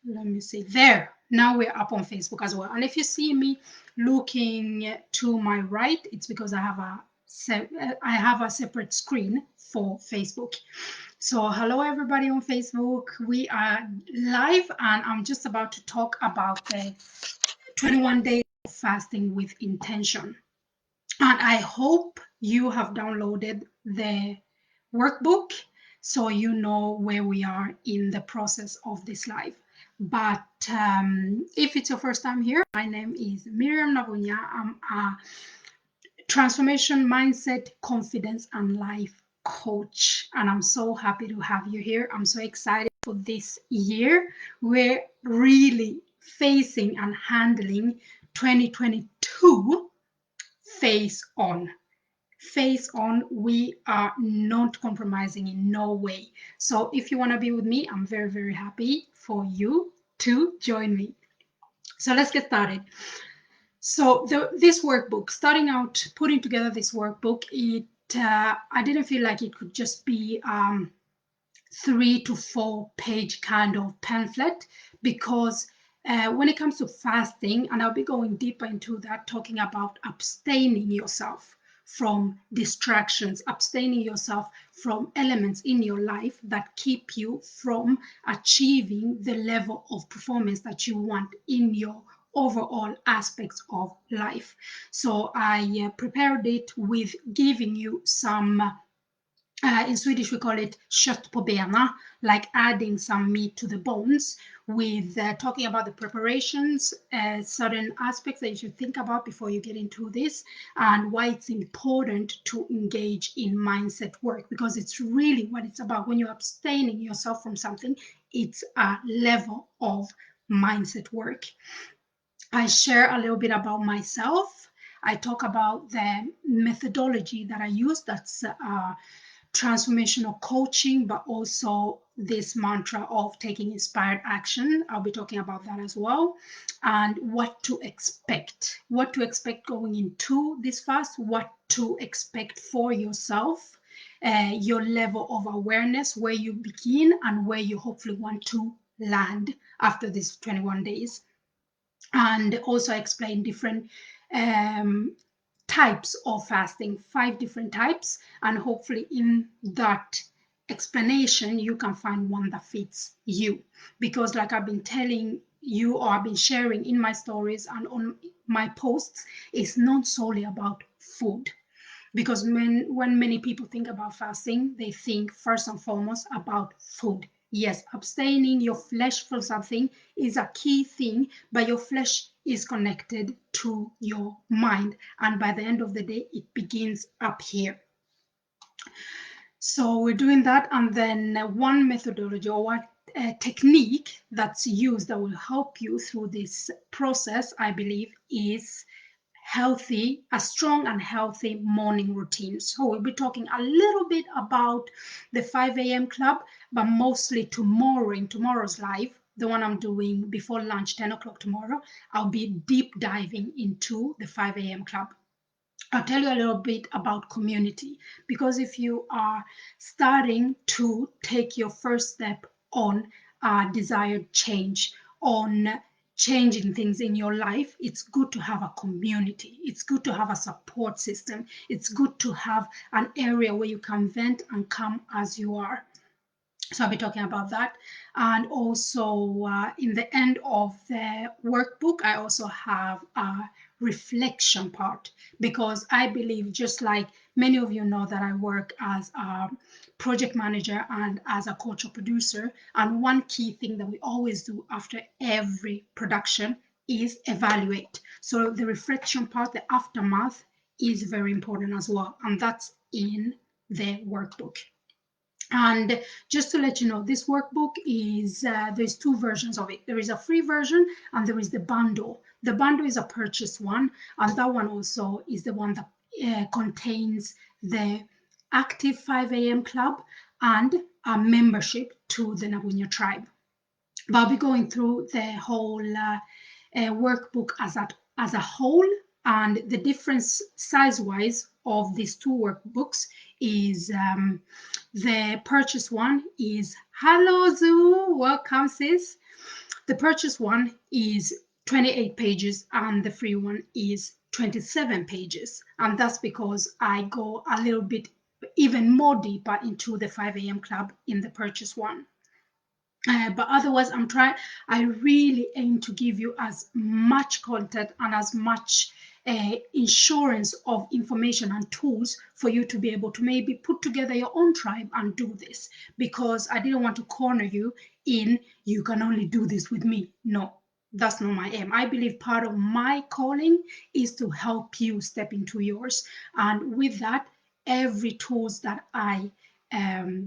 let me see, there, now we're up on Facebook as well. And if you see me looking to my right, it's because I have a separate screen for Facebook. So hello everybody on Facebook, we are live, and I'm just about to talk about the 21 days of fasting with intention. And I hope you have downloaded the workbook so you know where we are in the process of this live. But if it's your first time here, my name is Miriam Nabunya. I'm a transformation, mindset, confidence, and life coach. And I'm so happy to have you here. I'm so excited for this year. We're really facing and handling 2022 face on. Face on, we are not compromising in no way. So if you want to be with me, I'm very, very happy for you to join me. So let's get started. So this workbook, starting out putting together this workbook, I didn't feel like it could just be 3 to 4 page kind of pamphlet, because when it comes to fasting, and I'll be going deeper into that, talking about abstaining yourself from distractions, abstaining yourself from elements in your life that keep you from achieving the level of performance that you want in your overall aspects of life. So I prepared it with giving you some in Swedish we call it kött på benen, like adding some meat to the bones, with talking about the preparations, certain aspects that you should think about before you get into this, and why it's important to engage in mindset work, because it's really what it's about. When you're abstaining yourself from something, it's a level of mindset work. I share a little bit about myself. I talk about the methodology that I use, that's transformational coaching, but also this mantra of taking inspired action. I'll be talking about that as well, and what to expect going into this fast, what to expect for yourself, your level of awareness, where you begin and where you hopefully want to land after these 21 days. And also explain different types of fasting, 5 different types, and hopefully in that explanation you can find one that fits you. Because like I've been telling you, or I've been sharing in my stories and on my posts, it's not solely about food. Because when many people think about fasting, they think first and foremost about food. Yes, abstaining your flesh from something is a key thing, but your flesh is connected to your mind. And by the end of the day, it begins up here. So we're doing that. And then one methodology, or one technique that's used that will help you through this process, I believe, is a strong and healthy morning routine. So we'll be talking a little bit about the 5 a.m. club, but mostly tomorrow, in tomorrow's live, the one I'm doing before lunch, 10 o'clock tomorrow, I'll be deep diving into the 5 a.m. club. I'll tell you a little bit about community, because if you are starting to take your first step on desired change, on changing things in your life, it's good to have a community. It's good to have a support system. It's good to have an area where you can vent and come as you are. So I'll be talking about that. And also in the end of the workbook, I also have a reflection part, because I believe, just like many of you know, that I work as a project manager and as a coach or producer. And one key thing that we always do after every production is evaluate. So the reflection part, the aftermath, is very important as well. And that's in the workbook. And just to let you know, this workbook is, there's 2 versions of it. There is a free version and there is the bundle. The bundle is a purchase one, and that one also is the one that contains the active 5 a.m. club and a membership to the Nabunya tribe. But I'll be going through the whole workbook as a whole, and the difference size-wise of these 2 workbooks is the purchase one is, hello Zoo, welcome sis. The purchase one is 28 pages and the free one is 27 pages. And that's because I go a little bit even more deeper into the 5 a.m. club in the purchase one. But otherwise, I really aim to give you as much content and as much insurance of information and tools for you to be able to maybe put together your own tribe and do this, because I didn't want to corner you in, you can only do this with me. No, that's not my aim. I believe part of my calling is to help you step into yours. And with that, every tools that I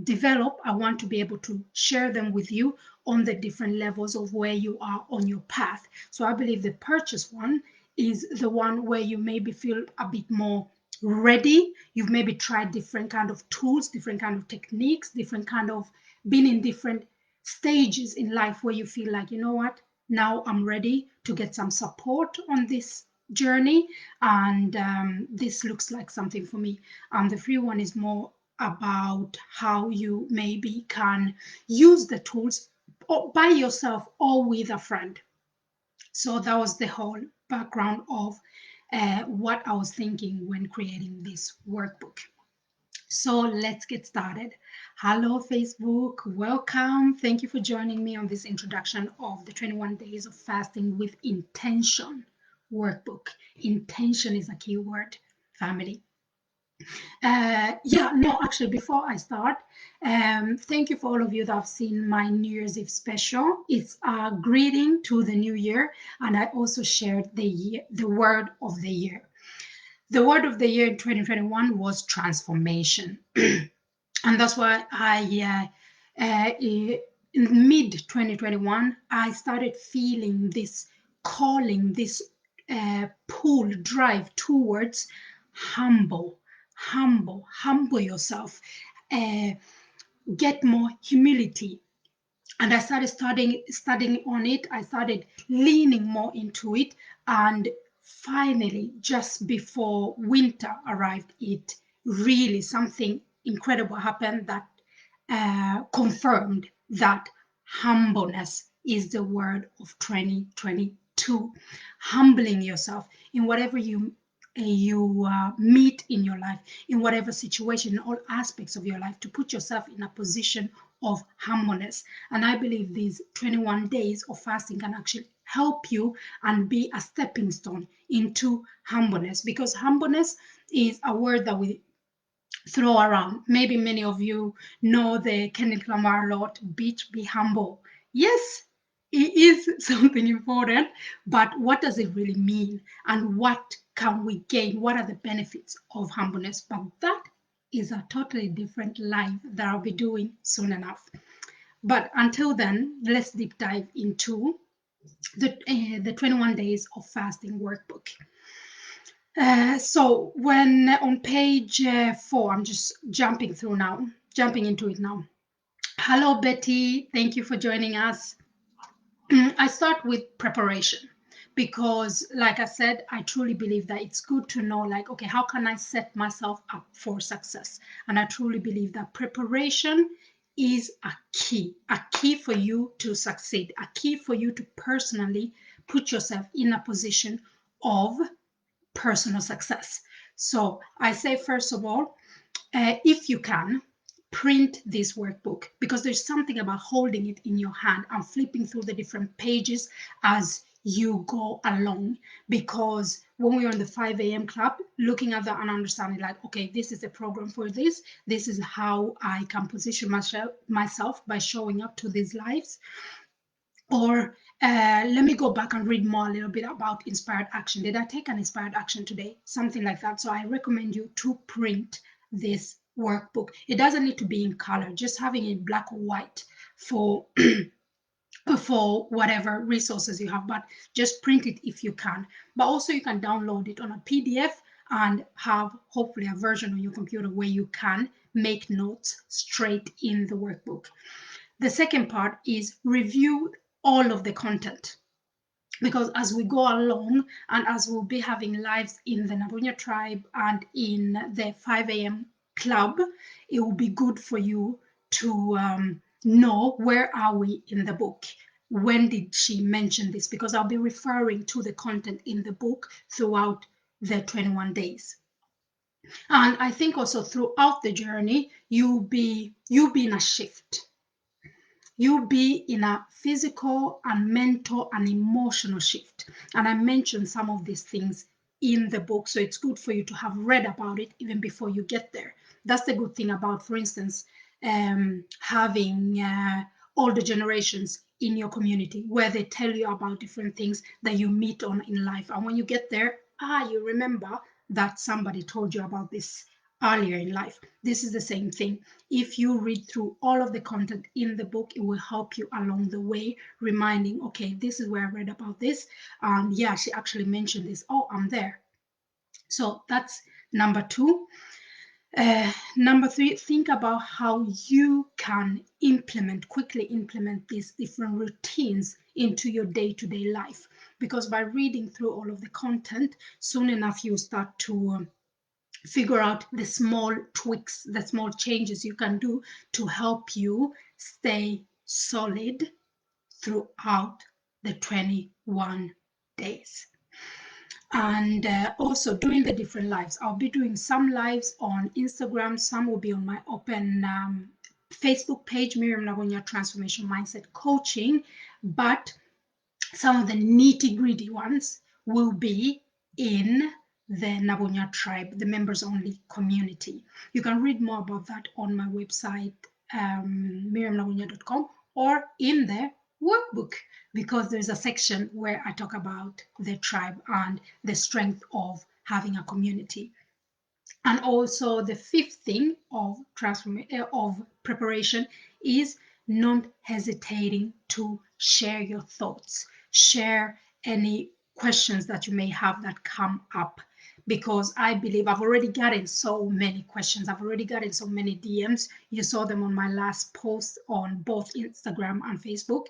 develop, I want to be able to share them with you on the different levels of where you are on your path. So I believe the purchase one is the one where you maybe feel a bit more ready. You've maybe tried different kind of tools, different kind of techniques, different kind of been in different stages in life where you feel like, you know what, now I'm ready to get some support on this journey, and this looks like something for me. The free one is more about how you maybe can use the tools by yourself or with a friend. So that was the whole background of what I was thinking when creating this workbook. So let's get started. Hello, Facebook. Welcome. Thank you for joining me on this introduction of the 21 Days of Fasting with Intention workbook. Intention is a key word, family. Actually, before I start, thank you for all of you that have seen my New Year's Eve special. It's a greeting to the new year, and I also shared the word of the year. The word of the year in 2021 was transformation, and that's why in mid 2021 I started feeling this calling, this pull, drive towards humble yourself, get more humility. And I started studying on it. I started leaning more into it, and finally, just before winter arrived, it really, something incredible happened that confirmed that humbleness is the word of 2022. Humbling yourself in whatever you meet in your life, in whatever situation, in all aspects of your life, to put yourself in a position of humbleness. And I believe these 21 days of fasting can actually help you and be a stepping stone into humbleness, because humbleness is a word that we throw around. Maybe many of you know the Kendrick Lamar lot, "Bitch, be humble." Yes, it is something important, but what does it really mean? And what can we gain? What are the benefits of humbleness? But that is a totally different live that I'll be doing soon enough. But until then, let's deep dive into the 21 Days of Fasting workbook. So when on page 4, I'm just jumping into it now. Hello, Betty. Thank you for joining us. I start with preparation because, like I said, I truly believe that it's good to know, like, okay, how can I set myself up for success? And I truly believe that preparation is a key for you to succeed, a key for you to personally put yourself in a position of personal success. So I say, first of all, if you can, print this workbook, because there's something about holding it in your hand and flipping through the different pages as you go along. Because when we are in the 5 a.m. club, looking at that and understanding, like, okay, this is the program for this is how I can position myself by showing up to these lives. Or let me go back and read more a little bit about inspired action. Did I take an inspired action today? Something like that. So I recommend you to print this workbook. It doesn't need to be in color, just having it black or white for for whatever resources you have, but just print it if you can. But also you can download it on a PDF and have hopefully a version on your computer where you can make notes straight in the workbook. The second part is review all of the content, because as we go along and as we'll be having lives in the Nabunya tribe and in the 5 a.m. club, it will be good for you to know where are we in the book. when did she mention this, because I'll be referring to the content in the book throughout the 21 days. And I think also throughout the journey, you'll be in a shift. You'll be in a physical and mental and emotional shift. And I mentioned some of these things in the book, so it's good for you to have read about it even before you get there. That's the good thing about, for instance, having older generations in your community, where they tell you about different things that you meet on in life. And when you get there, you remember that somebody told you about this earlier in life. This is the same thing. If you read through all of the content in the book, it will help you along the way, reminding, okay, this is where I read about this. Yeah, she actually mentioned this. Oh, I'm there. So that's number 2. Number 3, think about how you can quickly implement these different routines into your day-to-day life. Because by reading through all of the content, soon enough you start to figure out the small tweaks, the small changes you can do to help you stay solid throughout the 21 days. And also doing the different lives. I'll be doing some lives on Instagram, some will be on my open Facebook page, Miriam Nabunya Transformational Mindset Coaching, but some of the nitty-gritty ones will be in the Nabunya tribe, the members only community. You can read more about that on my website, miriamnabunya.com, or in the workbook, because there's a section where I talk about the tribe and the strength of having a community. And also the 5th thing of preparation is not hesitating to share your thoughts, share any questions that you may have that come up, because I believe I've already gotten so many questions. I've already gotten so many DMs. You saw them on my last post on both Instagram and Facebook.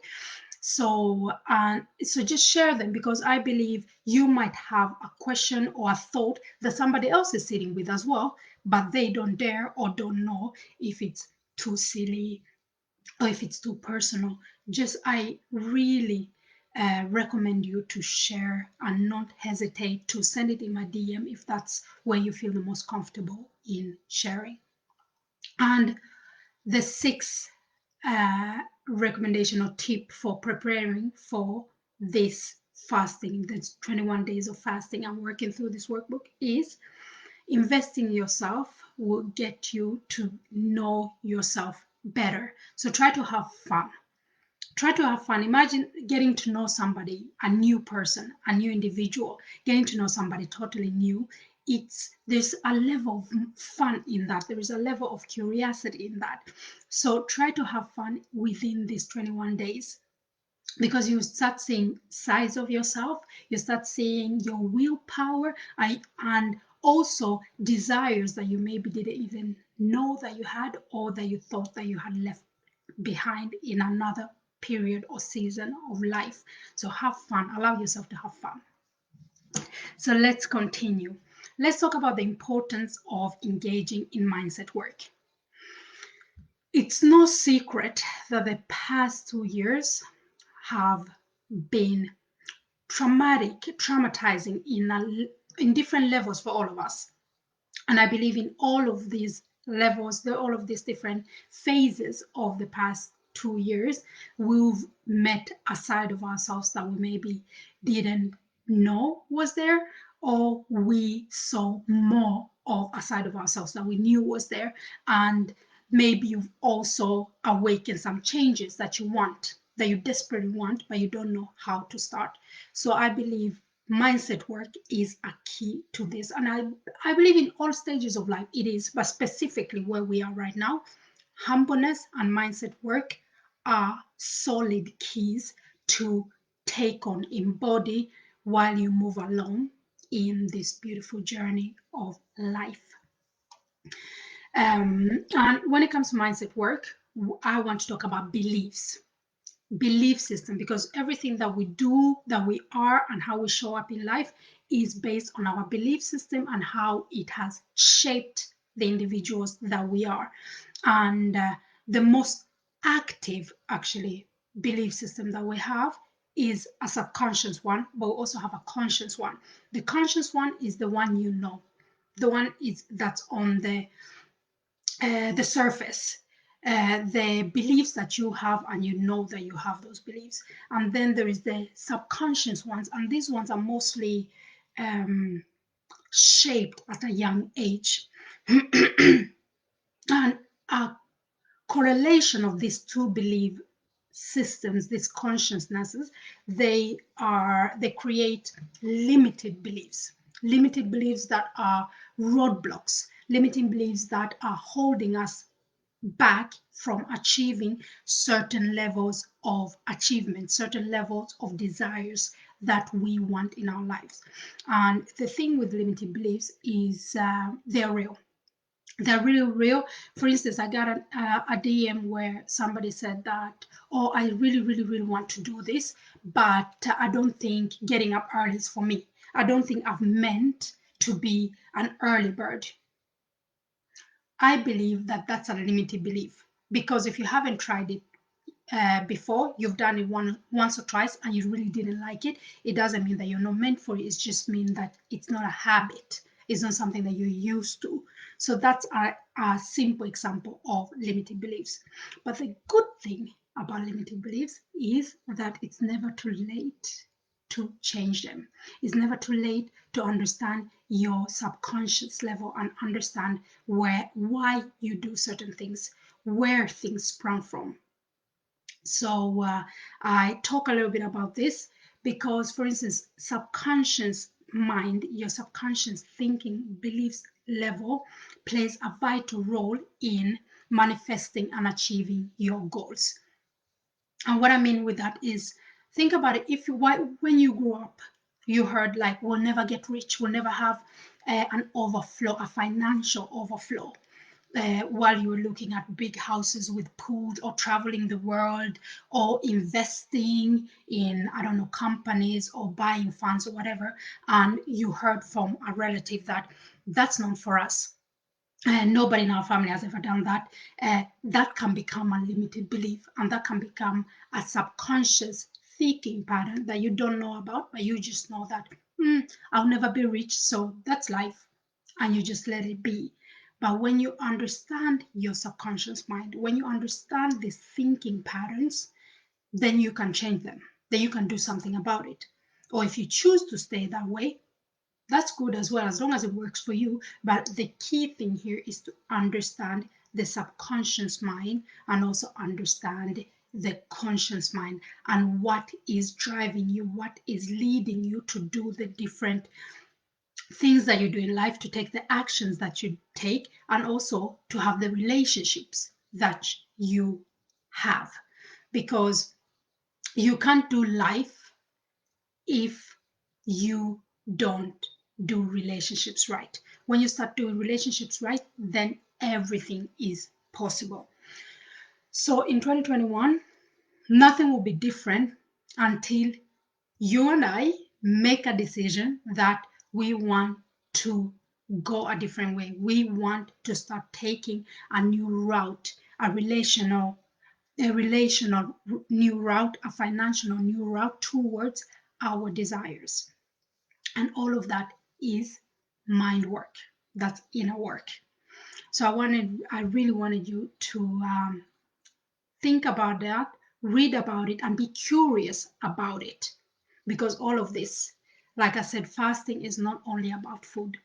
So just share them, because I believe you might have a question or a thought that somebody else is sitting with as well, but they don't dare or don't know if it's too silly or if it's too personal. I really recommend you to share and not hesitate to send it in my DM if that's where you feel the most comfortable in sharing. And the 6th recommendation or tip for preparing for this fasting, that's 21 days of fasting and working through this workbook, is investing in yourself will get you to know yourself better. So try to have fun. Try to have fun. Imagine getting to know somebody, a new person, a new individual, getting to know somebody totally new. There's a level of fun in that. There is a level of curiosity in that. So try to have fun within these 21 days, because you start seeing sides of yourself, you start seeing your willpower, and also desires that you maybe didn't even know that you had, or that you thought that you had left behind in another period or season of life. So have fun, allow yourself to have fun. So let's continue. Let's talk about the importance of engaging in mindset work. It's no secret that the past 2 years have been traumatizing in different levels for all of us. And I believe in all of these levels, all of these different phases of the past 2 years, we've met a side of ourselves that we maybe didn't know was there, or we saw more of a side of ourselves that we knew was there. And maybe you've also awakened some changes that you want, that you desperately want, but you don't know how to start. So I believe mindset work is a key to this. And I believe in all stages of life it is, but specifically where we are right now, humbleness and mindset work are solid keys to take on, embody while you move along in this beautiful journey of life. And when it comes to mindset work, I want to talk about belief system, because everything that we do, that we are, and how we show up in life is based on our belief system and how it has shaped the individuals that we are. And the most active, actually, belief system that we have is a subconscious one, but we also have a conscious one. The conscious one is the one you know, the one is that's on the surface, the beliefs that you have, and you know that you have those beliefs. And then there is the subconscious ones, and these ones are mostly shaped at a young age. And a correlation of these two belief systems, these consciousnesses, they create limited beliefs that are roadblocks, limiting beliefs that are holding us back from achieving certain levels of achievement, certain levels of desires that we want in our lives. And the thing with limiting beliefs is they're real. They're really real. For instance, I got a DM where somebody said that, oh, I really, really, really want to do this, but I don't think getting up early is for me. I don't think I've meant to be an early bird. I believe that that's a limited belief, because if you haven't tried it before, you've done it once or twice and you really didn't like it, it doesn't mean that you're not meant for it. It just means that it's not a habit. It's not something that you're used to. So that's a simple example of limiting beliefs. But the good thing about limiting beliefs is that it's never too late to change them. It's never too late to understand your subconscious level and understand why you do certain things, where things sprung from. So I talk a little bit about this because, for instance, subconscious mind, your subconscious thinking beliefs level plays a vital role in manifesting and achieving your goals. And what I mean with that is, think about it. When you grew up, you heard like, we'll never get rich, we'll never have an overflow, a financial overflow. While you were looking at big houses with pools, or traveling the world, or investing in, I don't know, companies, or buying funds or whatever, and you heard from a relative that that's not for us. Nobody in our family has ever done that. That can become a limited belief, and that can become a subconscious thinking pattern that you don't know about, but you just know that I'll never be rich, so that's life, and you just let it be. But when you understand your subconscious mind, when you understand these thinking patterns, then you can change them. Then you can do something about it. Or if you choose to stay that way, that's good as well, as long as it works for you. But the key thing here is to understand the subconscious mind and also understand the conscious mind and what is driving you, what is leading you to do the different things that you do in life, to take the actions that you take, and also to have the relationships that you have. Because you can't do life if you don't do relationships right. When you start doing relationships right, then everything is possible. So in 2021, nothing will be different until you and I make a decision that we want to go a different way. We want to start taking a new route, a relational new route, a financial new route towards our desires. And all of that is mind work. That's inner work. So I really wanted you to think about that, read about it, and be curious about it. Because all of this, like I said, fasting is not only about food.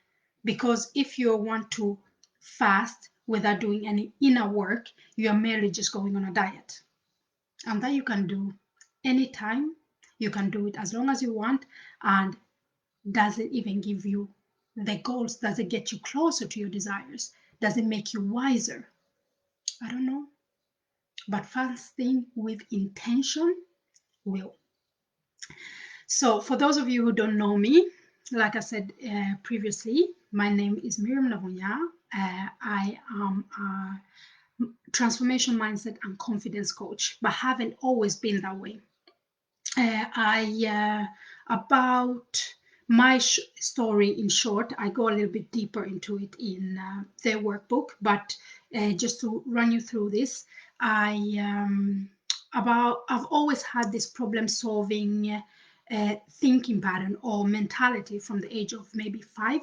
Because if you want to fast without doing any inner work, you are merely just going on a diet. And that you can do anytime. You can do it as long as you want. And does it even give you the goals? Does it get you closer to your desires? Does it make you wiser? I don't know. But fasting with intention will. So for those of you who don't know me, like I said previously, my name is Miriam Nabunya. I am a transformation mindset and confidence coach, but haven't always been that way. About my story in short, I go a little bit deeper into it in the workbook, but just to run you through this, I I've always had this problem solving thinking pattern or mentality from the age of maybe 5,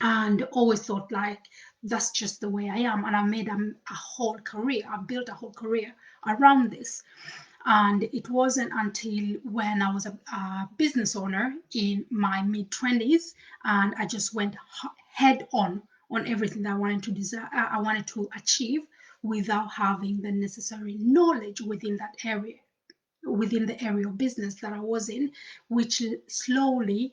and always thought like that's just the way I am. And I made a whole career. I built a whole career around this. And it wasn't until when I was a business owner in my mid 20s, and I just went head on everything that I wanted to desire, I wanted to achieve, without having the necessary knowledge within that area, within the area of business that I was in, which slowly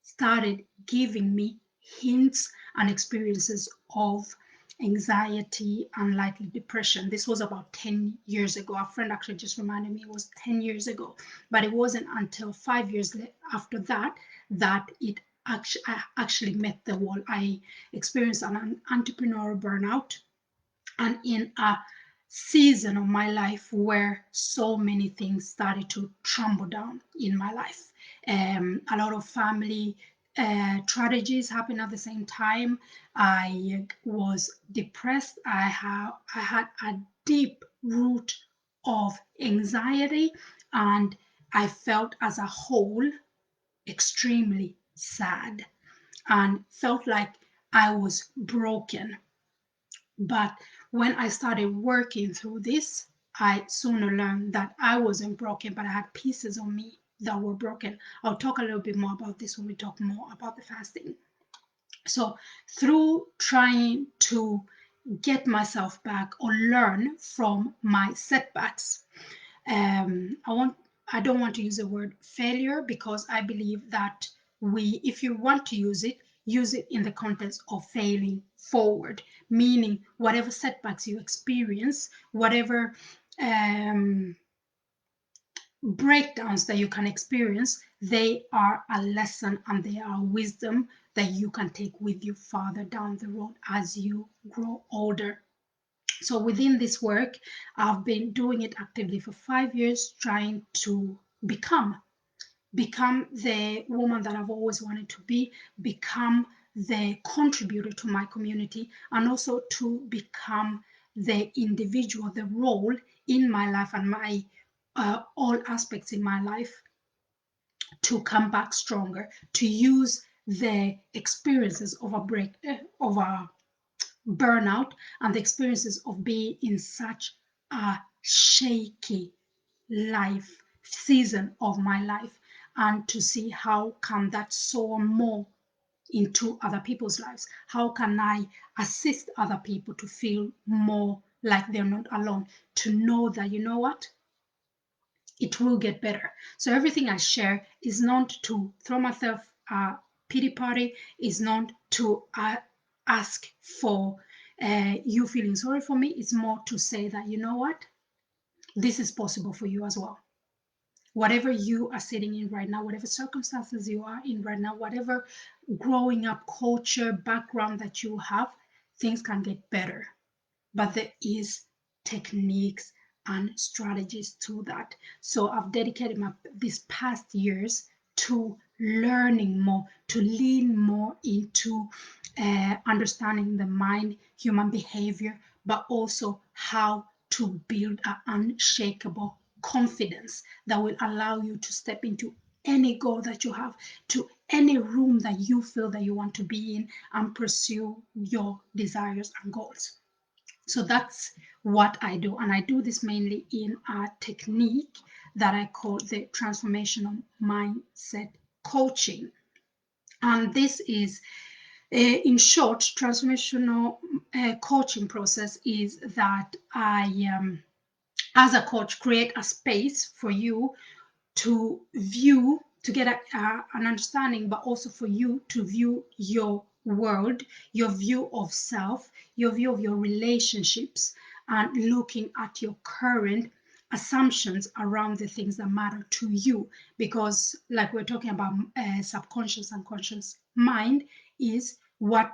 started giving me hints and experiences of anxiety and likely depression. This was about 10 years ago. A friend actually just reminded me it was 10 years ago, but it wasn't until 5 years after that that it actually met the wall. I experienced an entrepreneurial burnout, and in a season of my life where so many things started to crumble down in my life. A lot of family tragedies happened at the same time. I was depressed. I had a deep root of anxiety, and I felt as a whole extremely sad and felt like I was broken. But when I started working through this, I sooner learned that I wasn't broken, but I had pieces of me that were broken. I'll talk a little bit more about this when we talk more about the fasting. So, through trying to get myself back or learn from my setbacks, I want I don't want to use the word failure, because I believe that if you want to use it in the context of failing forward, meaning whatever setbacks you experience, whatever breakdowns that you can experience, they are a lesson and they are wisdom that you can take with you farther down the road as you grow older. So within this work, I've been doing it actively for 5 years, trying to become the woman that I've always wanted to be, become the contributor to my community, and also to become the individual, the role in my life and my all aspects in my life, to come back stronger, to use the experiences of of a burnout and the experiences of being in such a shaky life season of my life, and to see how can that soar more into other people's lives. How can I assist other people to feel more like they're not alone, to know that, you know what, it will get better. So everything I share is not to throw myself a pity party, is not to ask for you feeling sorry for me. It's more to say that, you know what, this is possible for you as well. Whatever you are sitting in right now, whatever circumstances you are in right now, whatever growing up culture background that you have, things can get better. But there is techniques and strategies to that. So I've dedicated these past years to learning more, to lean more into understanding the mind, human behavior, but also how to build an unshakable confidence that will allow you to step into any goal that you have, to any room that you feel that you want to be in, and pursue your desires and goals. So that's what I do. And I do this mainly in a technique that I call the transformational mindset coaching. And this is, in short, transformational coaching process is that I, as a coach, create a space for you to view, to get an understanding, but also for you to view your world, your view of self, your view of your relationships, and looking at your current assumptions around the things that matter to you. Because, like we're talking about, subconscious and conscious mind is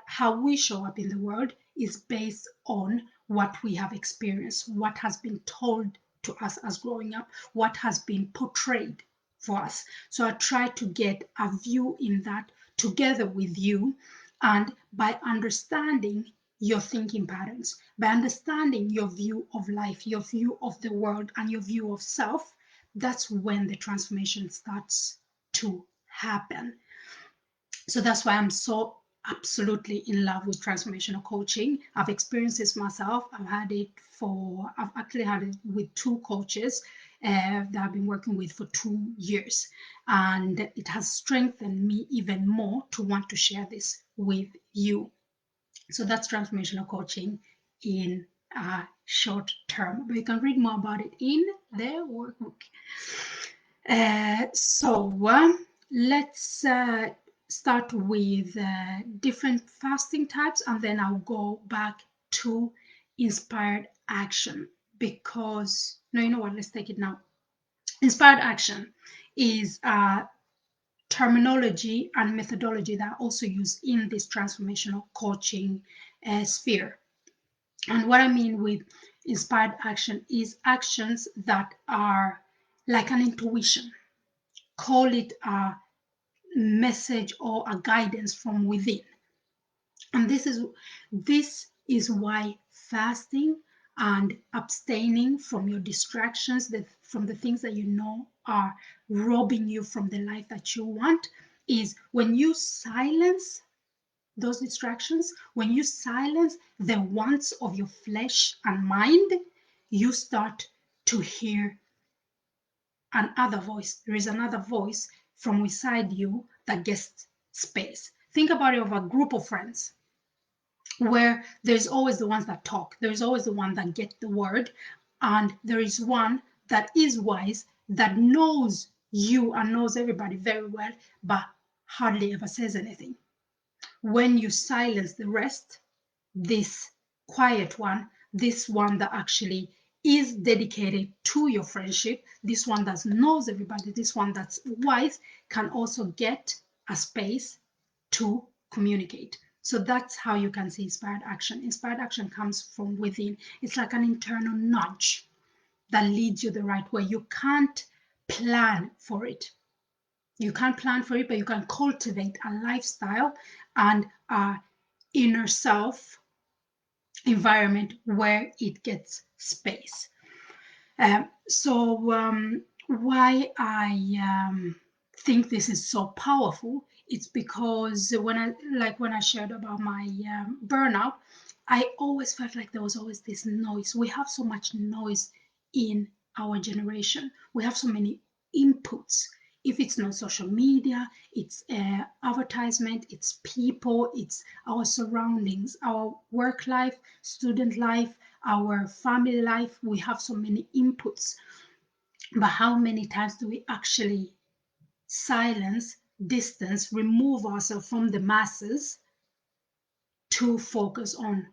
how we show up in the world is based on what we have experienced, what has been told to us as growing up, what has been portrayed for us. So I try to get a view in that together with you. And by understanding your thinking patterns, by understanding your view of life, your view of the world, and your view of self, that's when the transformation starts to happen. So that's why I'm so absolutely in love with transformational coaching. I've experienced this myself. I've actually had it with two coaches that I've been working with for 2 years. And it has strengthened me even more to want to share this with you. So that's transformational coaching in short term. But you can read more about it in the workbook. Let's start with different fasting types, and then I'll go back to inspired action, because no, you know what, let's take it now. Inspired action is terminology and methodology that are also used in this transformational coaching sphere. And what I mean with inspired action is actions that are like an intuition. Call it a message or a guidance from within. And this is why fasting and abstaining from your distractions, from the things that you know are robbing you from the life that you want, is when you silence those distractions, when you silence the wants of your flesh and mind, you start to hear another voice. There is another voice from inside you that gets space. Think about it of a group of friends where there's always the ones that talk, there's always the one that get the word, and there is one that is wise, that knows you and knows everybody very well, but hardly ever says anything. When you silence the rest, this quiet one, this one that actually is dedicated to your friendship, this one that knows everybody, this one that's wise, can also get a space to communicate. So that's how you can see inspired action. Inspired action comes from within. It's like an internal nudge that leads you the right way. You can't plan for it. You can't plan for it, but you can cultivate a lifestyle and a inner self environment where it gets space. Why I think this is so powerful, it's because when I shared about my burnout, I always felt like there was always this noise. We have so much noise in our generation. We have so many inputs. If it's not social media, it's advertisement, it's people, it's our surroundings, our work life, student life, our family life. We have so many inputs. But how many times do we actually silence, distance, remove ourselves from the masses to focus on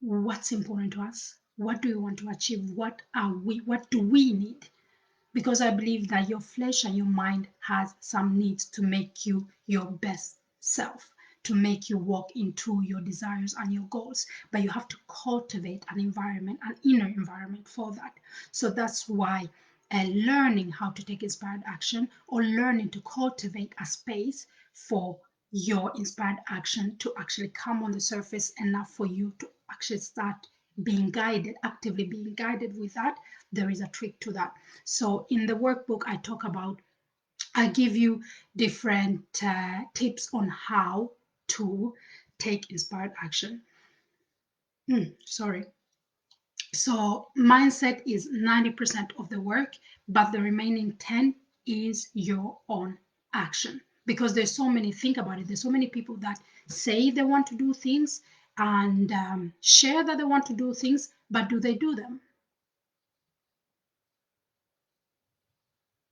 what's important to us? What do we want to achieve? What do we need? Because I believe that your flesh and your mind has some needs to make you your best self, to make you walk into your desires and your goals. But you have to cultivate an environment, an inner environment for that. So that's why learning how to take inspired action, or learning to cultivate a space for your inspired action to actually come on the surface enough for you to actually start being guided, actively being guided with that. There is a trick to that. So in the workbook, I give you different tips on how to take inspired action. Sorry. So mindset is 90% of the work, but the remaining 10 is your own action. Because there's so many, think about it, there's so many people that say they want to do things and share that they want to do things, but do they do them?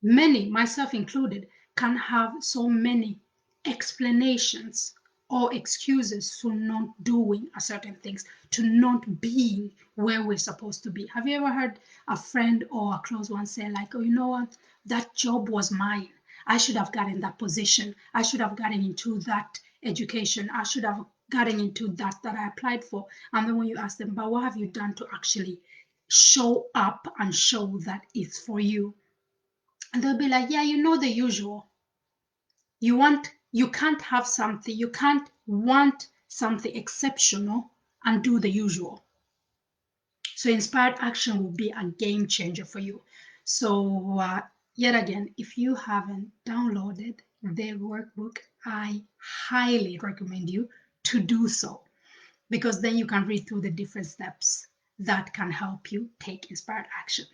Many, myself included, can have so many explanations or excuses for not doing a certain things, to not being where we're supposed to be. Have you ever heard a friend or a close one say, like, oh, you know what, that job was mine. I should have gotten that position. I should have gotten into that education. I should have gotten into that I applied for. And then when you ask them, but what have you done to actually show up and show that it's for you? And they'll be like, yeah, you know the usual. You can't have something, you can't want something exceptional and do the usual. So inspired action will be a game changer for you. So yet again, if you haven't downloaded the workbook, I highly recommend you to do so, because then you can read through the different steps that can help you take inspired action.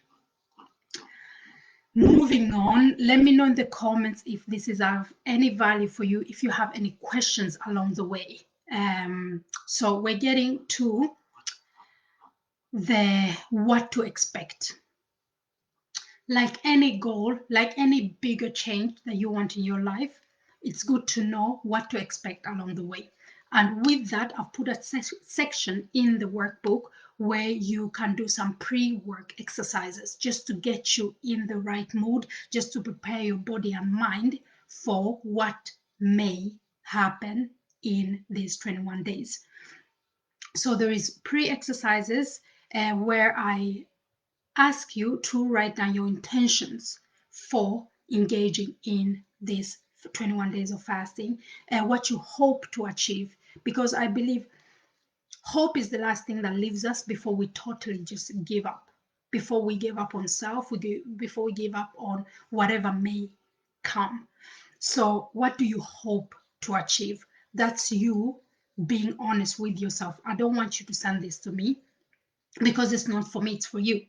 Moving on, let me know in the comments if this is of any value for you, if you have any questions along the way. So we're getting to the what to expect. Like any goal, like any bigger change that you want in your life, it's good to know what to expect along the way. And with that, I've put a section in the workbook where you can do some pre-work exercises just to get you in the right mood, just to prepare your body and mind for what may happen in these 21 days. So there is pre-exercises where I ask you to write down your intentions for engaging in these 21 days of fasting and what you hope to achieve. Because I believe hope is the last thing that leaves us before we totally just give up. Before we give up on self, before we give up on whatever may come. So, what do you hope to achieve? That's you being honest with yourself. I don't want you to send this to me because it's not for me, it's for you.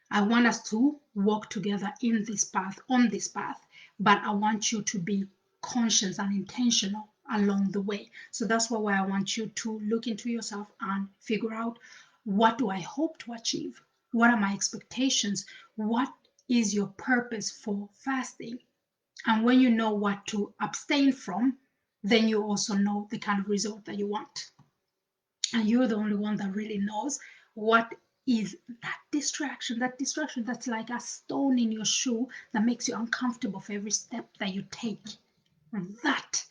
I want us to walk together in this path, on this path, but I want you to be conscious and intentional along the way. So that's why I want you to look into yourself and figure out, what do I hope to achieve? What are my expectations? What is your purpose for fasting? And when you know what to abstain from, then you also know the kind of result that you want. And you're the only one that really knows what is that distraction that's like a stone in your shoe that makes you uncomfortable for every step that you take. That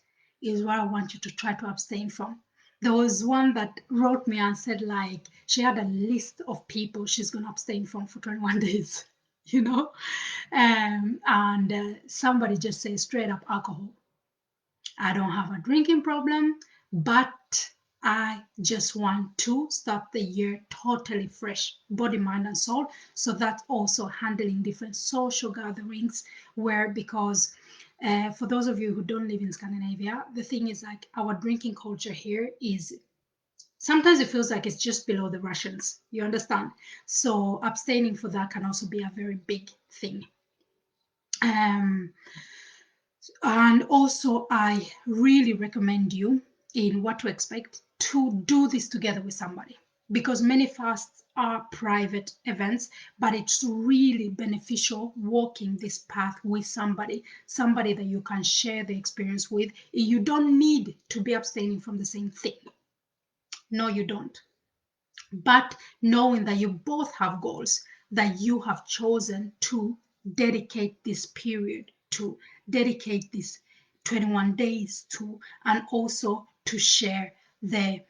is what I want you to try to abstain from. There was one that wrote me and said, like, she had a list of people she's going to abstain from for 21 days, you know. And somebody just says straight up, alcohol. I don't have a drinking problem, but I just want to start the year totally fresh, body, mind, and soul. So that's also handling different social gatherings because for those of you who don't live in Scandinavia, the thing is, like, our drinking culture here is sometimes it feels like it's just below the Russians. You understand? So abstaining for that can also be a very big thing. And also, I really recommend you, in what to expect, to do this together with somebody, because many fasts are private events, but it's really beneficial walking this path with somebody that you can share the experience with. You don't need to be abstaining from the same thing. No, you don't. But knowing that you both have goals that you have chosen to dedicate this period to, dedicate these 21 days to, and also to share the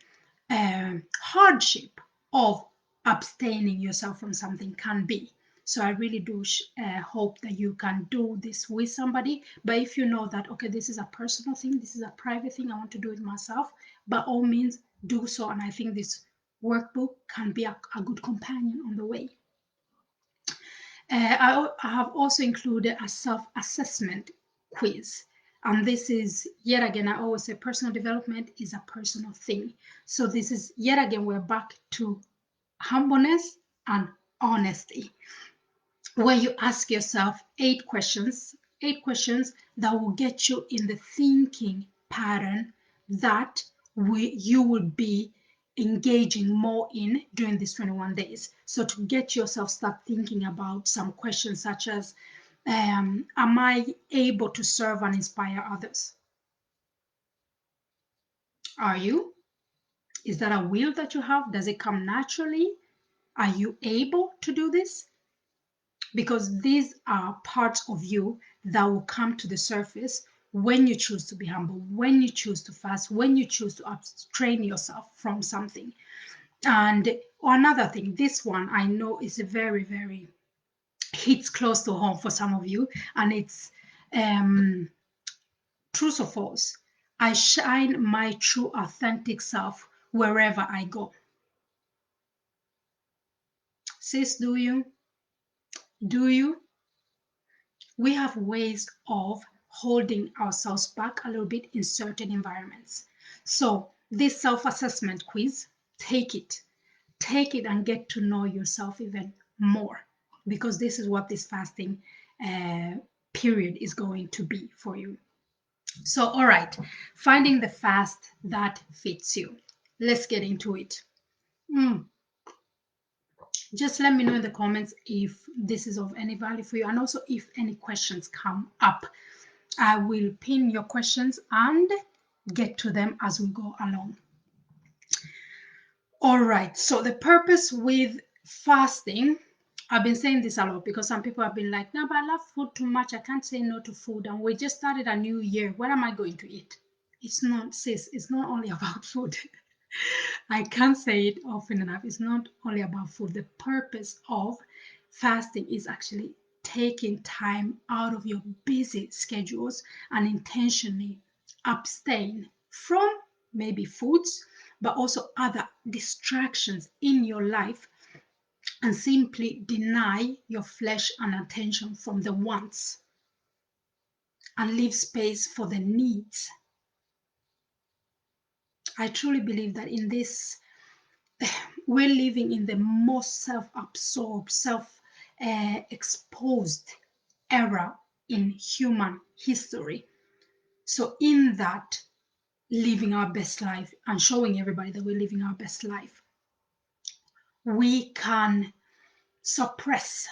hardship of abstaining yourself from something can be. So I really do hope that you can do this with somebody. But if you know that, okay, this is a personal thing, this is a private thing, I want to do it myself, by all means, do so. And I think this workbook can be a good companion on the way. I have also included a self-assessment quiz. And this is, yet again, I always say personal development is a personal thing. So this is, yet again, we're back to humbleness and honesty, where you ask yourself 8 questions that will get you in the thinking pattern that you will be engaging more in during these 21 days. So to get yourself start thinking about some questions such as, am I able to serve and inspire others? Are you? Is that a will that you have? Does it come naturally? Are you able to do this? Because these are parts of you that will come to the surface when you choose to be humble, when you choose to fast, when you choose to train yourself from something. And another thing, this one I know is a very, very hits close to home for some of you, and it's true or false. I shine my true authentic self wherever I go. Sis, do you? Do you? We have ways of holding ourselves back a little bit in certain environments. So, this self assessment quiz, take it. Take it and get to know yourself even more, because this is what this fasting uh, period is going to be for you. So, all right, finding the fast that fits you. Let's get into it. Mm. Just let me know in the comments if this is of any value for you, and also if any questions come up. I will pin your questions and get to them as we go along. All right, so the purpose with fasting, I've been saying this a lot because some people have been like, no, but I love food too much. I can't say no to food. And we just started a new year. What am I going to eat? It's not, sis, it's not only about food. I can't say it often enough. It's not only about food. The purpose of fasting is actually taking time out of your busy schedules and intentionally abstain from maybe foods, but also other distractions in your life, and simply deny your flesh and attention from the wants and leave space for the needs. I truly believe that in this, we're living in the most self-absorbed, self-exposed era in human history. So in that, living our best life and showing everybody that we're living our best life, we can suppress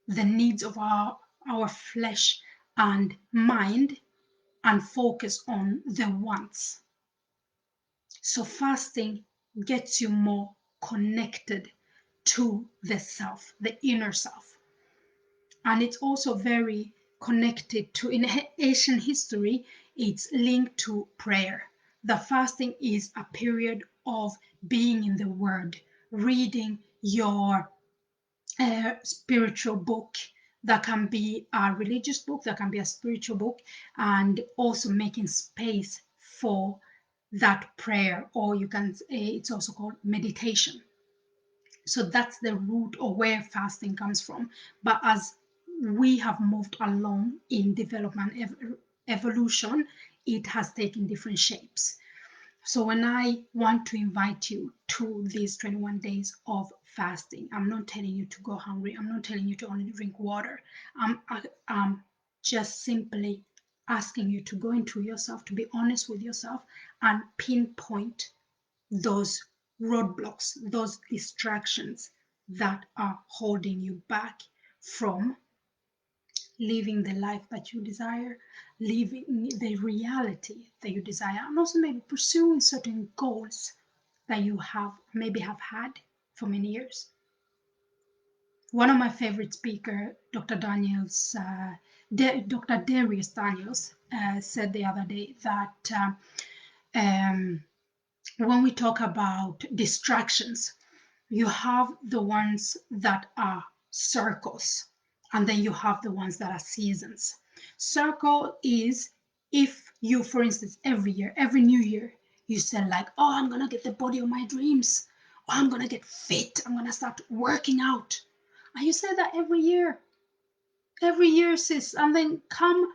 the needs of our flesh and mind and focus on the wants. So fasting gets you more connected to the self, the inner self. And it's also very connected to, in Asian history, it's linked to prayer. The fasting is a period of being in the Word, reading your spiritual book. That can be a religious book, that can be a spiritual book, and also making space for that prayer, or you can, it's also called meditation. So that's the root or where fasting comes from. But as we have moved along in development, evolution, it has taken different shapes. So when I want to invite you to these 21 days of fasting, I'm not telling you to go hungry. I'm not telling you to only drink water. I'm just simply asking you to go into yourself, to be honest with yourself, and pinpoint those roadblocks, those distractions that are holding you back from living the life that you desire, living the reality that you desire, and also maybe pursuing certain goals that you have maybe have had for many years. One of my favorite speaker, Dr. Darius Daniels, said the other day that when we talk about distractions, you have the ones that are circles, and then you have the ones that are seasons. Circle is if you, for instance, every year, every new year, you say like, oh, I'm gonna get the body of my dreams, or I'm gonna get fit, I'm gonna start working out. And you say that every year, sis, and then come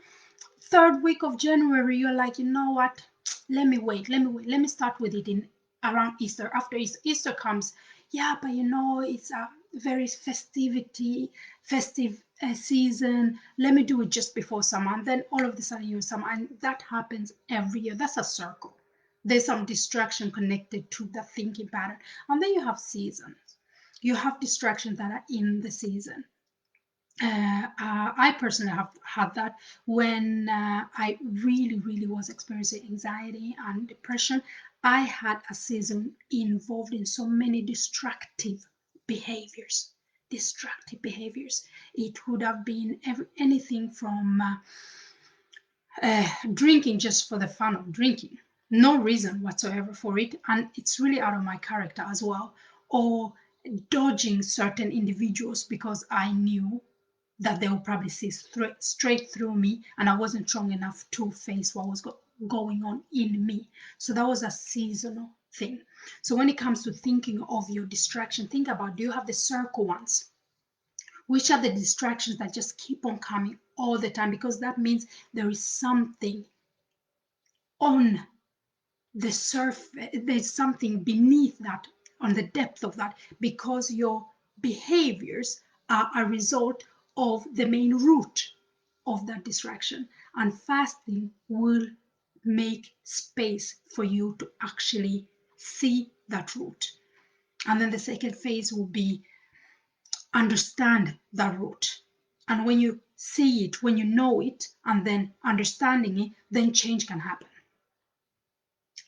third week of January, you're like, you know what? Let me wait. Let me start with it in around Easter. After Easter comes, yeah, but you know, it's a very festive season. Let me do it just before summer. And then all of a sudden you're summer. And that happens every year. That's a circle. There's some distraction connected to the thinking pattern. And then you have seasons. You have distractions that are in the season. I personally have had that when I really was experiencing anxiety and depression. I had a season involved in so many destructive behaviors. Destructive behaviors. It would have been anything from drinking just for the fun of drinking, no reason whatsoever for it, and it's really out of my character as well, or dodging certain individuals because I knew that they will probably see straight through me and I wasn't strong enough to face what was going on in me. So that was a seasonal thing. So when it comes to thinking of your distraction, think about, do you have the circle ones? Which are the distractions that just keep on coming all the time? Because that means there is something on the surface, there's something beneath that, on the depth of that, because your behaviors are a result of the main root of that distraction. And fasting will make space for you to actually see that root. And then the second phase will be understand that root. And when you see it, when you know it, and then understanding it, then change can happen.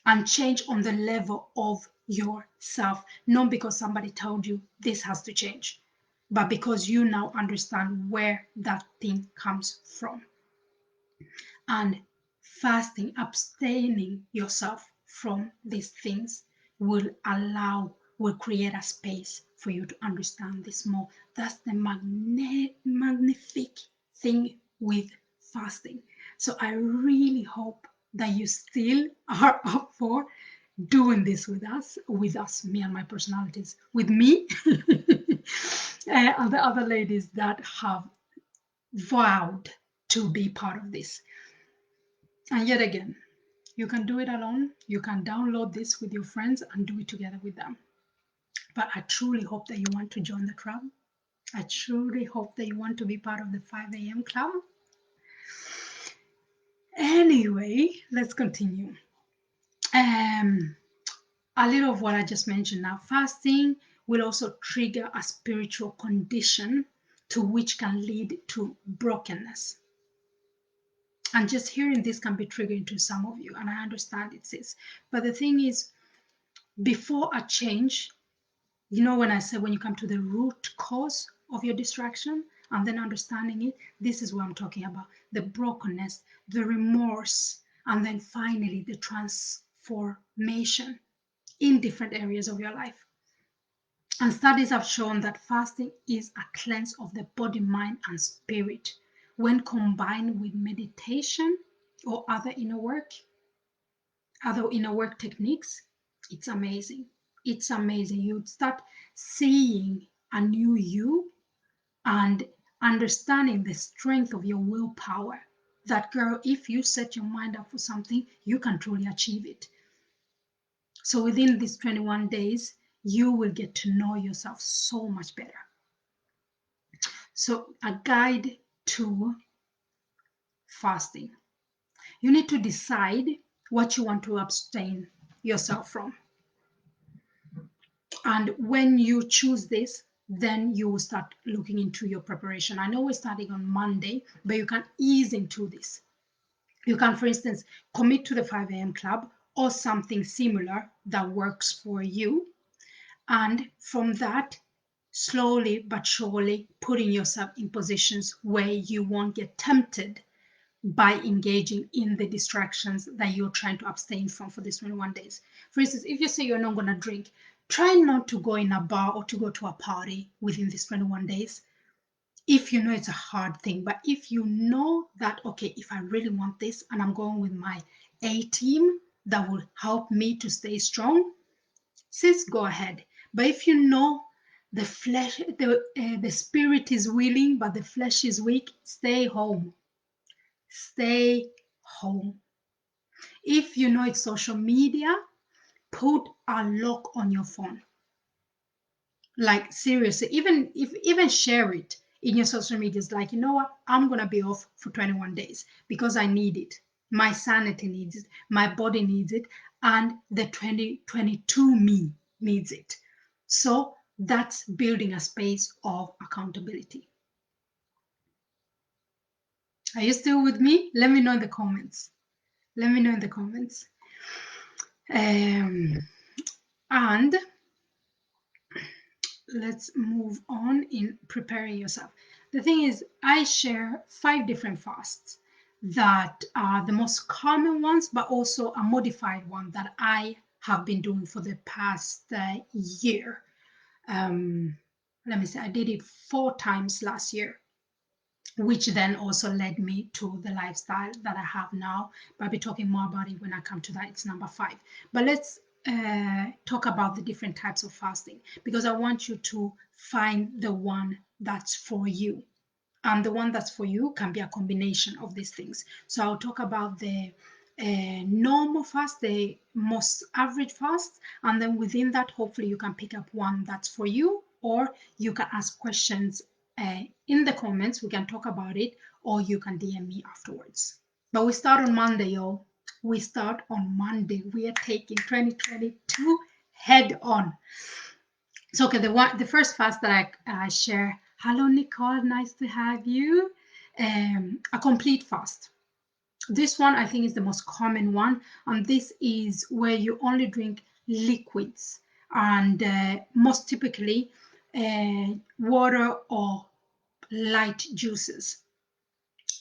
And change on the level of yourself, not because somebody told you this has to change, but because you now understand where that thing comes from. And fasting, abstaining yourself from these things will create a space for you to understand this more. That's the magnific thing with fasting. So I really hope that you still are up for doing this with us, me and my personalities, with me, and the other ladies that have vowed to be part of this. And yet again, you can do it alone. You can download this with your friends and do it together with them. But I truly hope that you want to join the club. I truly hope that you want to be part of the 5 a.m. club. Anyway, let's continue. A little of what I just mentioned now. Fasting will also trigger a spiritual condition to which can lead to brokenness. And just hearing this can be triggering to some of you, and I understand it is. But the thing is, before a change, when I say when you come to the root cause of your distraction and then understanding it, this is what I'm talking about: the brokenness, the remorse, and then finally the transformation in different areas of your life. And studies have shown that fasting is a cleanse of the body, mind, and spirit. When combined with meditation or other inner work techniques, it's amazing. It's amazing. You start seeing a new you and understanding the strength of your willpower. That, girl, if you set your mind up for something, you can truly achieve it. So within these 21 days, you will get to know yourself so much better. So a guide to fasting. You need to decide what you want to abstain yourself from. And when you choose this, then you will start looking into your preparation. I know we're starting on Monday, but you can ease into this. You can, for instance, commit to the 5 a.m. club or something similar that works for you. And from that, slowly but surely putting yourself in positions where you won't get tempted by engaging in the distractions that you're trying to abstain from for these 21 days. For instance, if you say you're not going to drink, try not to go in a bar or to go to a party within these 21 days. If you know it's a hard thing, but if you know that, okay, if I really want this and I'm going with my A team that will help me to stay strong, sis, go ahead. But if you know the flesh, the spirit is willing, but the flesh is weak, stay home. Stay home. If you know it's social media, put a lock on your phone. Like, seriously, even share it in your social medias. Like, you know what? I'm gonna be off for 21 days because I need it. My sanity needs it, my body needs it, and the 2022 me needs it. So that's building a space of accountability. Are you still with me? Let me know in the comments. Let me know in the comments. And let's move on in preparing yourself. The thing is, I share 5 different fasts that are the most common ones, but also a modified one that I have been doing for the past year. Let me say, I did it 4 times last year, which then also led me to the lifestyle that I have now. But I'll be talking more about it when I come to that. It's number 5. But let's talk about the different types of fasting because I want you to find the one that's for you. And the one that's for you can be a combination of these things. So I'll talk about the normal fast, the most average fast, and then within that, hopefully you can pick up one that's for you, or you can ask questions in the comments. We can talk about it, or you can DM me afterwards. But we start on Monday, y'all. We start on Monday. We are taking 2022 head on. So, okay, the first fast that I share. Hello, Nicole. Nice to have you. A complete fast. This one I think is the most common one, and this is where you only drink liquids and most typically water or light juices.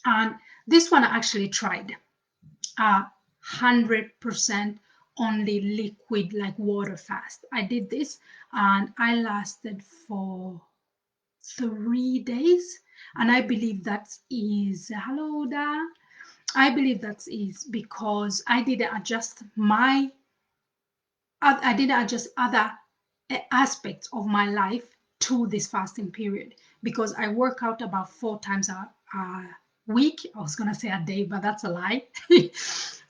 And this one I actually tried 100% only liquid like water fast. I did this and I lasted for 3 days, and I believe that is hello da. I believe that is because I didn't adjust other aspects of my life to this fasting period because I work out about 4 times a week. I was gonna say a day, but that's a lie.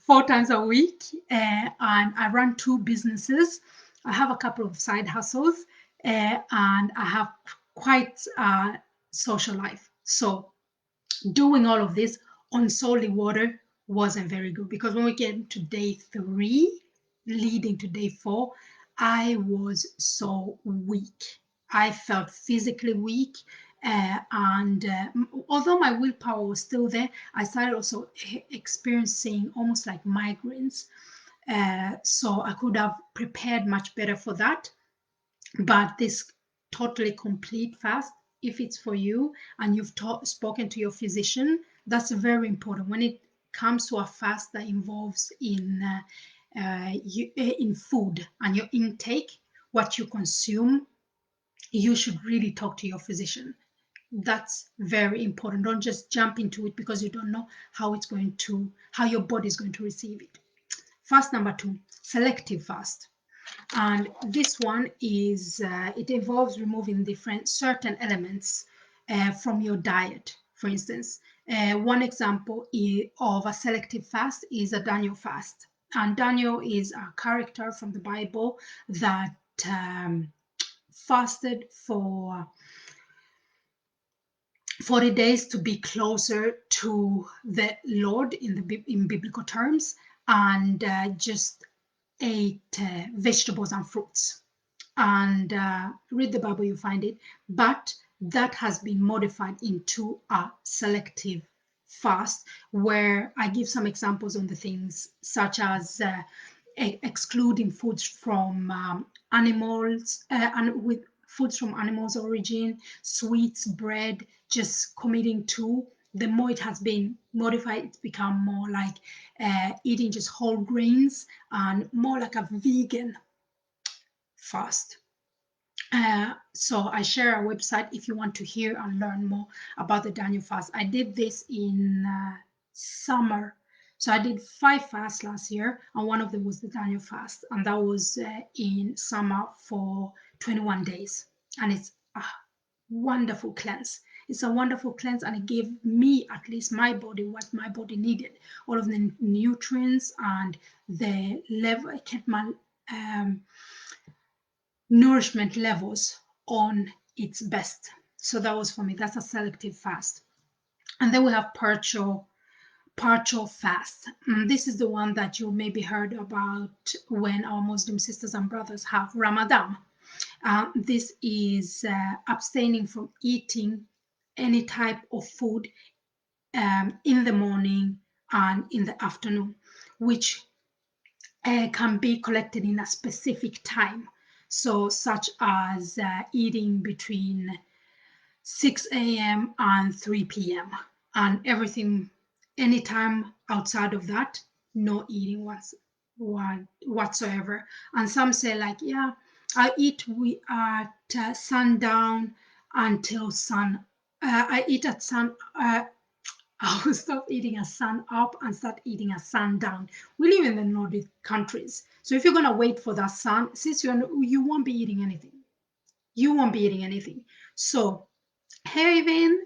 4 times a week, and I run 2 businesses. I have a couple of side hustles, and I have quite a social life. So doing all of this on solely water wasn't very good because when we get to day 3, leading to day 4, I was so weak. I felt physically weak. And although my willpower was still there, I started also experiencing almost like migraines. So I could have prepared much better for that. But this totally complete fast, if it's for you and you've spoken to your physician, that's very important when it comes to a fast that involves in food and your intake, what you consume. You should really talk to your physician. That's very important. Don't just jump into it because you don't know how your body is going to receive it. Fast number 2, selective fast. And this one is it involves removing certain elements from your diet. For instance, one example of a selective fast is a Daniel fast, and Daniel is a character from the Bible that fasted for 40 days to be closer to the Lord in biblical terms, and just ate vegetables and fruits. And read the Bible, you find it. But that has been modified into a selective fast, where I give some examples on the things such as excluding foods from animals and with foods from animals origin, sweets, bread, just committing to. The more it has been modified, it's become more like eating just whole grains and more like a vegan fast. So I share a website if you want to hear and learn more about the Daniel fast. I did this in summer. So I did 5 fasts last year, and one of them was the Daniel fast, and that was in summer for 21 days. And it's a wonderful cleanse. It's a wonderful cleanse, and it gave me, at least my body, what my body needed. All of the nutrients and the level. I kept my nourishment levels on its best. So that was for me. That's a selective fast. And then we have partial fast. This is the one that you maybe heard about when our Muslim sisters and brothers have Ramadan. This is abstaining from eating any type of food in the morning and in the afternoon, which can be collected in a specific time. So such as eating between 6 a.m. and 3 p.m. and everything, anytime outside of that, no eating whatsoever. And some say like, yeah, I eat at sundown until sun. I eat at I will stop eating a sun up and start eating a sun down. We live in the Nordic countries. So if you're going to wait for that sun, since you won't be eating anything. You won't be eating anything. So, hey, Vin.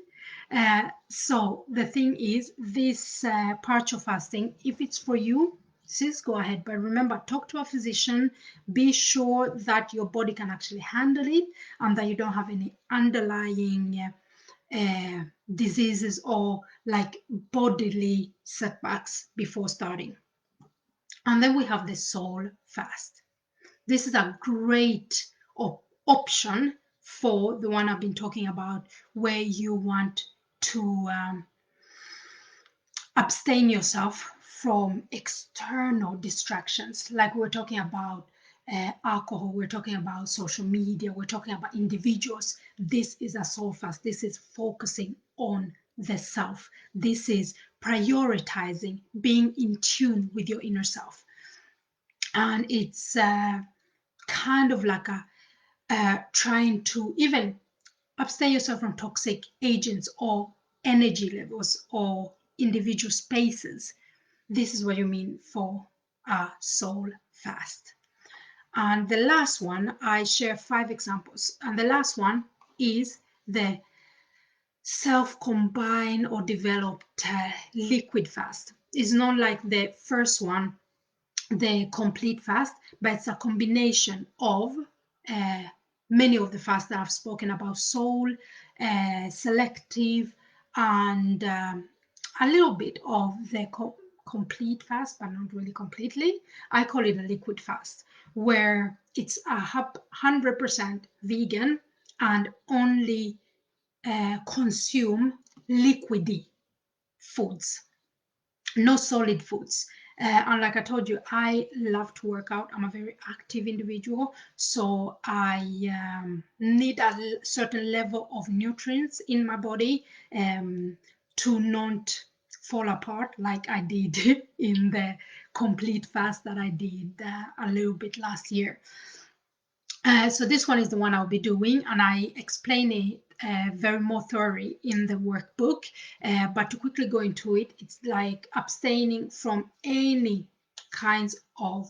So the thing is, this partial fasting, if it's for you, sis, go ahead. But remember, talk to a physician. Be sure that your body can actually handle it and that you don't have any underlying diseases or like bodily setbacks before starting. And then we have the soul fast. This is a great option for the one I've been talking about, where you want to abstain yourself from external distractions. Like we're talking about alcohol, we're talking about social media, we're talking about individuals. This is a soul fast. This is focusing on the self. This is prioritizing being in tune with your inner self. And it's kind of like trying to even abstain yourself from toxic agents or energy levels or individual spaces. This is what you mean for a soul fast. And the last one, I share 5 examples. And the last one is the self-combined or developed liquid fast. It's not like the first one, the complete fast, but it's a combination of many of the fasts that I've spoken about: soul, selective, and a little bit of the complete fast, but not really completely. I call it a liquid fast, where it's 100% vegan and only consume liquidy foods, no solid foods. And like I told you, I love to work out. I'm a very active individual, so I need a certain level of nutrients in my body to not fall apart like I did in the complete fast that I did a little bit last year. So this one is the one I'll be doing, and I explain it very more thoroughly in the workbook. But to quickly go into it, it's like abstaining from any kinds of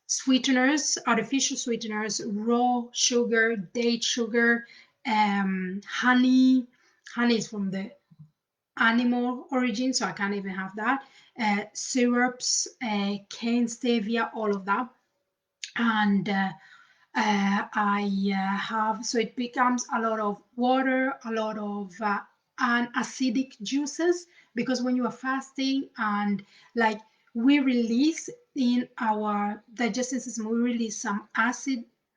sweeteners, artificial sweeteners, raw sugar, date sugar, honey. Honey is from the animal origin, so I can't even have that. Syrups, cane stevia, all of that. And I have, so it becomes a lot of water, a lot of acidic juices, because when you are fasting and like we release in our digestive system, we release some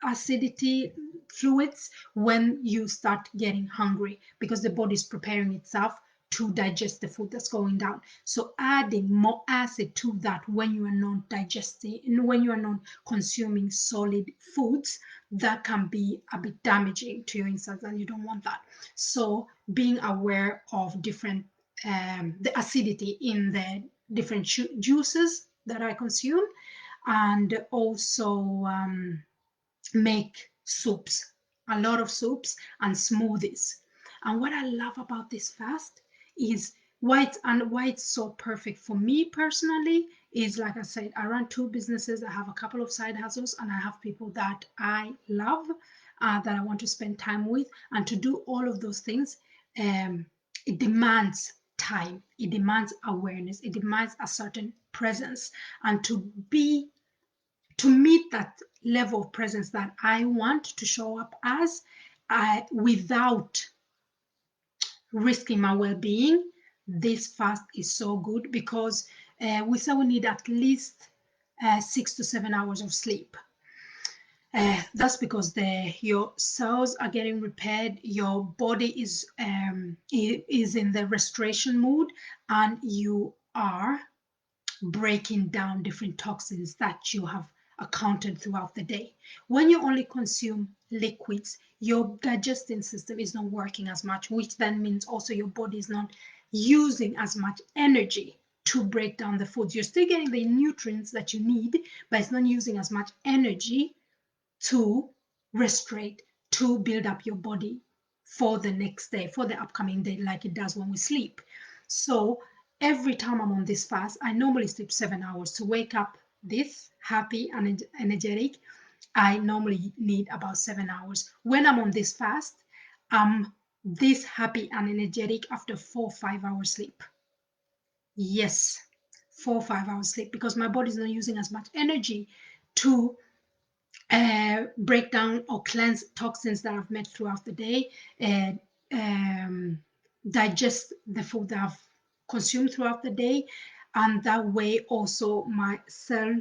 acidity fluids when you start getting hungry, because the body is preparing itself to digest the food that's going down. So adding more acid to that when you are not digesting, when you are not consuming solid foods, that can be a bit damaging to your insides, and you don't want that. So being aware of different the acidity in the different juices that I consume, and also make soups, a lot of soups and smoothies. And what I love about this fast is why it's so perfect for me personally is, like I said, I run 2 businesses. I have a couple of side hustles, and I have people that I love, that I want to spend time with. And to do all of those things, it demands time, it demands awareness, it demands a certain presence. And to meet that level of presence that I want to show up as, without risking my well-being, this fast is so good, because we say we need at least 6 to 7 hours of sleep. That's because your cells are getting repaired, your body is in the restoration mood, and you are breaking down different toxins that you have accounted throughout the day. When you only consume liquids, your digestive system is not working as much, which then means also your body is not using as much energy to break down the foods. You're still getting the nutrients that you need, but it's not using as much energy to restore, to build up your body for the next day, for the upcoming day, like it does when we sleep. So every time I'm on this fast, I normally sleep 7 hours to wake up this happy and energetic. I normally need about 7 hours. When I'm on this fast, I'm this happy and energetic after 4 or 5 hours sleep. Yes, 4 or 5 hours sleep, because my body is not using as much energy to break down or cleanse toxins that I've met throughout the day, and digest the food that I've consumed throughout the day. And that way also my cell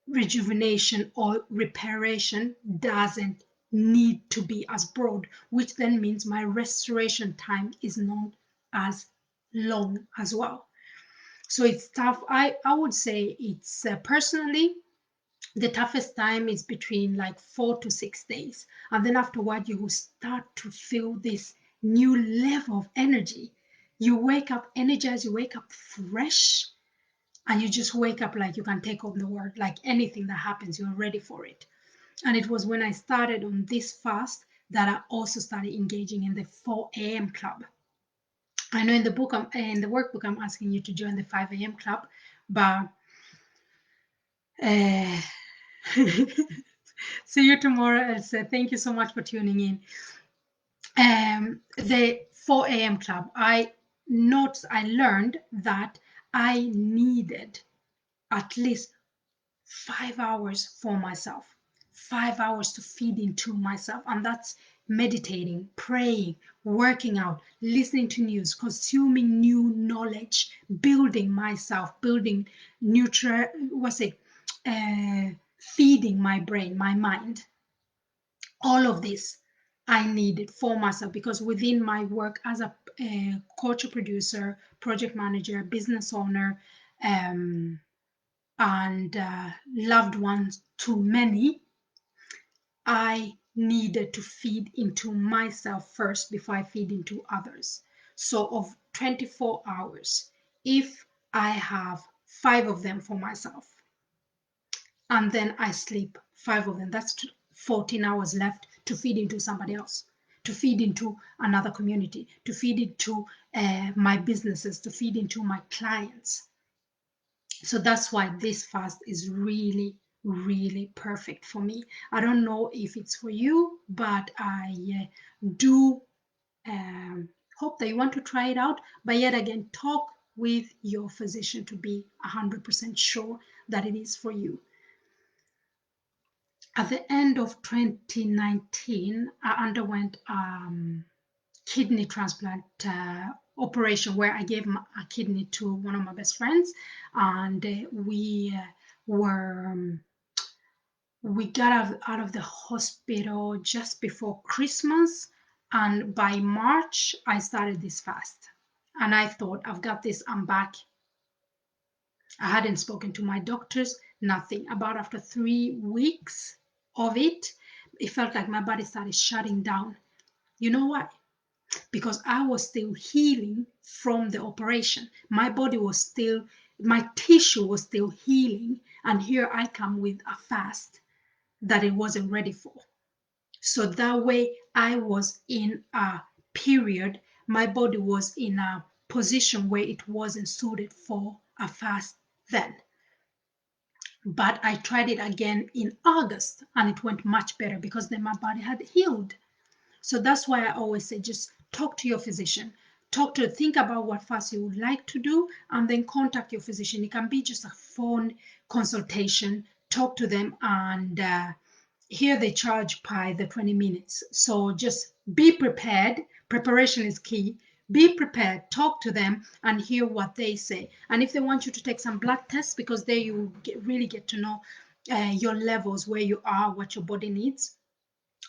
rejuvenation or reparation doesn't need to be as broad, which then means my restoration time is not as long as well. So it's tough. I would say it's personally the toughest time is between like 4 to 6 days. And then afterward, you will start to feel this new level of energy. You wake up energized, you wake up fresh, and you just wake up like you can take on the world. Like anything that happens, you're ready for it. And it was when I started on this fast that I also started engaging in the 4 a.m. club. I know in the book, in the workbook, I'm asking you to join the 5 a.m. club, but uh, see you tomorrow, Elsa. Thank you so much for tuning in. The 4 a.m. club, I learned that I needed at least 5 hours for myself, 5 hours to feed into myself. And that's meditating, praying, working out, listening to news, consuming new knowledge, building myself, building feeding my brain, my mind. All of this I needed for myself, because within my work as a culture producer, project manager, business owner, and loved ones to many, I needed to feed into myself first before I feed into others. So of 24 hours, if I have 5 of them for myself, and then I sleep 5 of them, that's 14 hours left to feed into somebody else, to feed into another community, to feed into my businesses, to feed into my clients. So that's why this fast is really, really perfect for me. I don't know if it's for you, but I do hope that you want to try it out. But yet again, talk with your physician to be 100% sure that it is for you. At the end of 2019, I underwent kidney transplant operation where I gave a kidney to one of my best friends, and we got out of the hospital just before Christmas, and by March I started this fast, and I thought, I've got this, I'm back. I hadn't spoken to my doctors, nothing. About after 3 weeks of it, it felt like my body started shutting down. You know why? Because I was still healing from the operation. My body was still, my tissue was still healing. And here I come with a fast that it wasn't ready for. So that way I was in a period, my body was in a position where it wasn't suited for a fast then. But I tried it again in August and it went much better because then my body had healed. So that's why I always say, just talk to your physician. Think about what fast you would like to do, and then contact your physician. It can be just a phone consultation. Talk to them, and here they charge by the 20 minutes. So just be prepared. Preparation is key. Be prepared, talk to them, and hear what they say. And if they want you to take some blood tests, because there you really get to know your levels, where you are, what your body needs,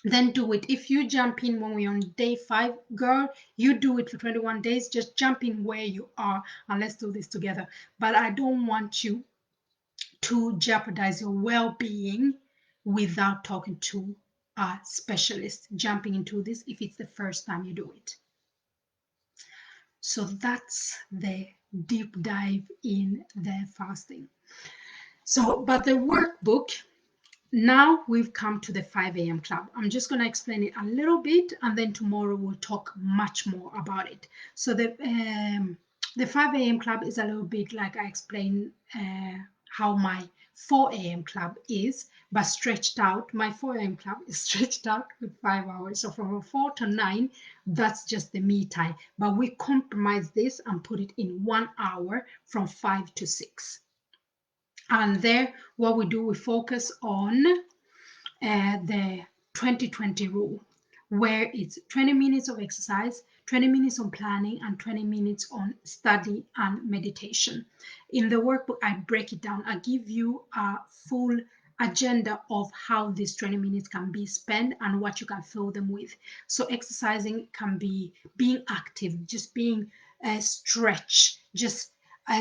then do it. If you jump in when we're on day 5, girl, you do it for 21 days. Just jump in where you are and let's do this together. But I don't want you to jeopardize your well-being without talking to a specialist, jumping into this if it's the first time you do it. So that's the deep dive in the fasting. So, but the workbook, now we've come to the 5 a.m. club. I'm just going to explain it a little bit, and then tomorrow we'll talk much more about it. So the The 5 a.m. club is a little bit like I explained how my 4 a.m. club is, but stretched out. My 4 a.m. club is stretched out with 5 hours. So from 4 to 9, that's just the me time. But we compromise this and put it in 1 hour from 5 to 6. And there, what we do, we focus on the 2020 rule, where it's 20 minutes of exercise, 20 minutes on planning, and 20 minutes on study and meditation. In the workbook, I break it down. I give you a full agenda of how these 20 minutes can be spent and what you can fill them with. So exercising can be being active, just being stretch, just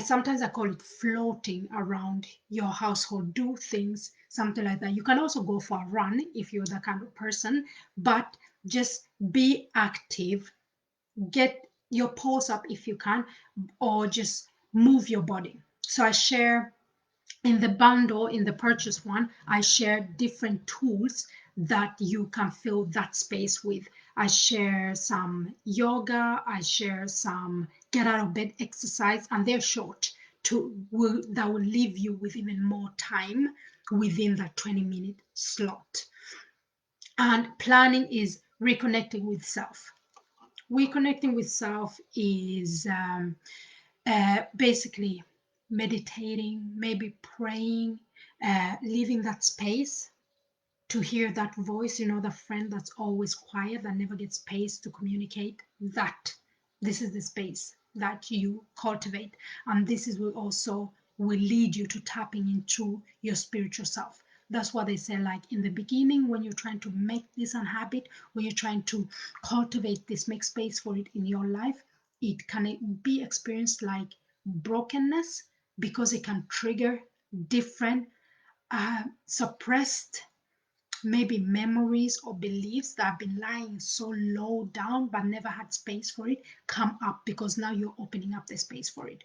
sometimes I call it floating around your household, do things, something like that. You can also go for a run if you're that kind of person, but just be active, get your pulse up if you can, or just move your body. So I share in the bundle, in the purchase one, I share different tools that you can fill that space with. I share some yoga, I share some get out of bed exercise, and they're short that will leave you with even more time within that 20-minute slot. And planning is reconnecting with self. Reconnecting with self is basically meditating, maybe praying, leaving that space to hear that voice, the friend that's always quiet, that never gets space to communicate. That this is the space that you cultivate. And this is what also will lead you to tapping into your spiritual self. That's what they say, like in the beginning, when you're trying to make this a habit, when you're trying to cultivate this, make space for it in your life, it can be experienced like brokenness because it can trigger different suppressed maybe memories or beliefs that have been lying so low down but never had space for it come up because now you're opening up the space for it.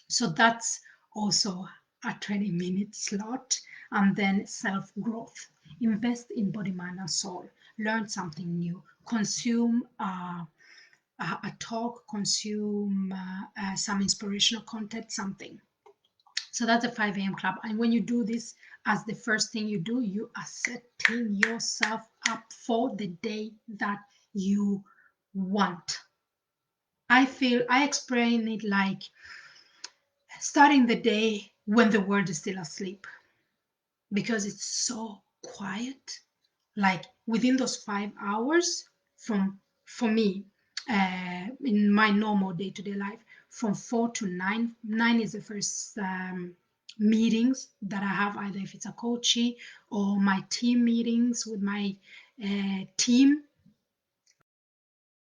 So that's also a 20-minute slot. And then self growth, invest in body, mind, and soul, learn something new, consume a talk, consume some inspirational content, something. So that's a 5 a.m. club. And when you do this as the first thing you do, you are setting yourself up for the day that you want. I explain it like starting the day when the world is still asleep because it's so quiet. Like within those 5 hours from for me, in my normal day-to-day life, from 4 to 9. 9 is the first meetings that I have, either if it's a coachee or my team meetings with my team.